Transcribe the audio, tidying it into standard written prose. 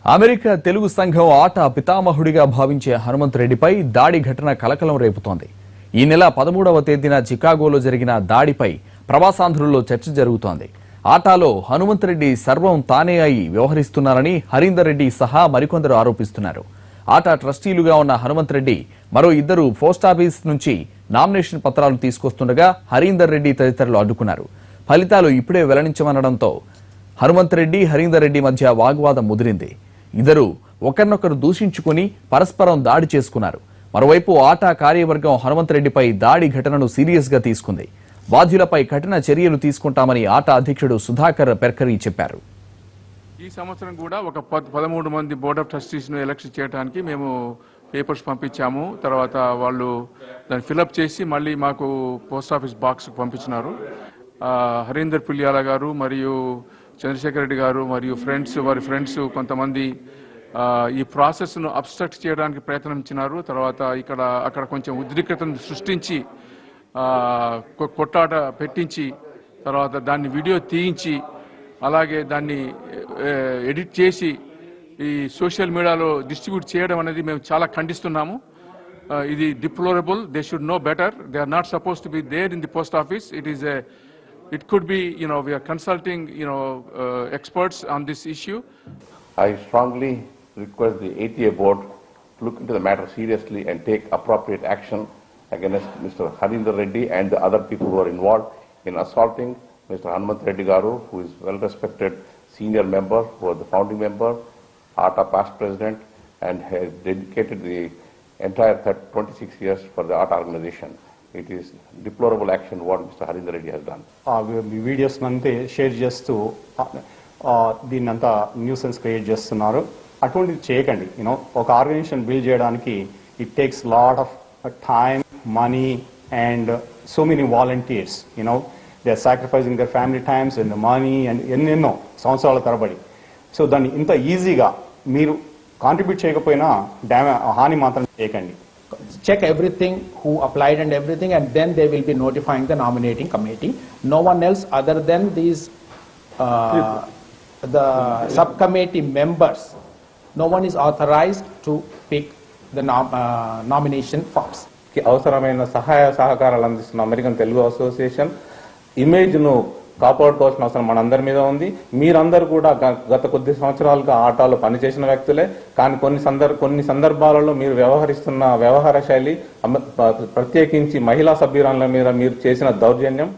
America Telugu సంఘం ఆట పితామహుడిగా భావించే హనుమంత్ రెడ్డిపై దాడి ఘటన కలకలం రేపుతోంది. ఈ నెల 13వ తేదీన చికాగోలో జరిగిన దాడిపై ప్రవాసాంధ్రుల్లో చర్చ జరుగుతోంది. ఆటలో హనుమంత్ రెడ్డి సర్వం తానే అయి వ్యవహరిస్తున్నారని హరీందర్ రెడ్డి సహా మరికొందరు ఆరోపిస్తున్నారు. ఆట ట్రస్టీలుగా ఉన్న హనుమంత్ రెడ్డి మరో ఇద్దరు పోస్టాఫీస్ నుంచి నామినేషన్ పత్రాలు తీసుకొస్తుండగా హరీందర్ రెడ్డి తదితరులు అడ్డుకున్నారు. ఫలితాలు ఇప్పుడే వెల్లడించమనడంతో హనుమంత్ రెడ్డి హరీందర్ రెడ్డి మధ్య వాగ్వాదం ముదిరింది. ఇద్దరు ఒకరినొకరు దూషించుకుని పరస్పరం దాడి చేసుకున్నారు. మరోవైపు ఆటా కార్యవర్గం హనుమంత్ రెడ్డిపై దాడి ఘటనను సీరియస్ గా తీసుకుంది. బాధ్యులపై కఠిన చర్యలు తీసుకుంటామని ఆటా అధ్యక్షుడు సుధాకర్ పెర్కరీ చెప్పారు. ఈ సంవత్సరం కూడా ఒక 13 మంది బోర్డ్ ఆఫ్ ట్రస్టీస్ ను ఎలక్షన్ చేయడానికి మేము పేపర్స్ పంపించాము. తర్వాత వాళ్ళు దాన్ని ఫిలప్ చేసి మళ్ళీ మాకు పోస్ట్ ఆఫీస్ బాక్స్ పంపించినారు. హరీందర్ పుల్యాల గారు మరియు చంద్రశేఖర్ రెడ్డి గారు మరియు వారి ఫ్రెండ్స్ కొంతమంది ఈ ప్రాసెస్ను అబ్స్ట్రక్ట్ చేయడానికి ప్రయత్నించినారు. తర్వాత అక్కడ కొంచెం ఉద్రిక్తతను సృష్టించి కొట్టాట పెట్టించి తర్వాత దాన్ని వీడియో తీయించి అలాగే దాన్ని ఎడిట్ చేసి ఈ సోషల్ మీడియాలో డిస్ట్రిబ్యూట్ చేయడం అనేది మేము చాలా ఖండిస్తున్నాము. ఇది deplorable. They should know better. They are not suppose to be there in the post office. It could be, we are consulting, experts on this issue. I strongly request the ATA board to look into the matter seriously and take appropriate action against Mr. Harinder Reddy and the other people who are involved in assaulting Mr. Hanumanth Reddy Garu, who is well-respected senior member, who was the founding member, ATA past president, and has dedicated the entire 26 years for the ATA organization. It is deplorable action what Mr. Harinder Reddy has done. Videos నంతే share చేస్తూ దీన్నంతా nuisance create చేస్తున్నారు. అటువంటిది చేయకండి. ఒక organisation build చేయడానికి it takes lot of time, money and so many volunteers. They are sacrificing their family times and money and ఎన్నెన్నో సంవత్సరాల తరబడి. సో దాన్ని ఇంత ఈజీగా మీరు కాంట్రిబ్యూట్ చేయకపోయినా హాని మాత్రం చేయకండి. Check everything, who applied and everything, and then they will be notifying the nominating committee. No one else other than these the subcommittee members. No one is authorized to pick the nomination forms. అవసరమైన సహాయ సహకారాలు అందిస్తున్న American Telugu association image ను కాపాడుకోవాల్సిన అవసరం మనందరి మీద ఉంది. మీరందరూ కూడా గత కొద్ది సంవత్సరాలుగా ఆటాలో పనిచేసిన వ్యక్తులే. కానీ కొన్ని సందర్భాలలో మీరు వ్యవహరిస్తున్న వ్యవహార శైలి, ప్రత్యేకించి మహిళా సభ్యురాల మీద మీరు చేసిన దౌర్జన్యం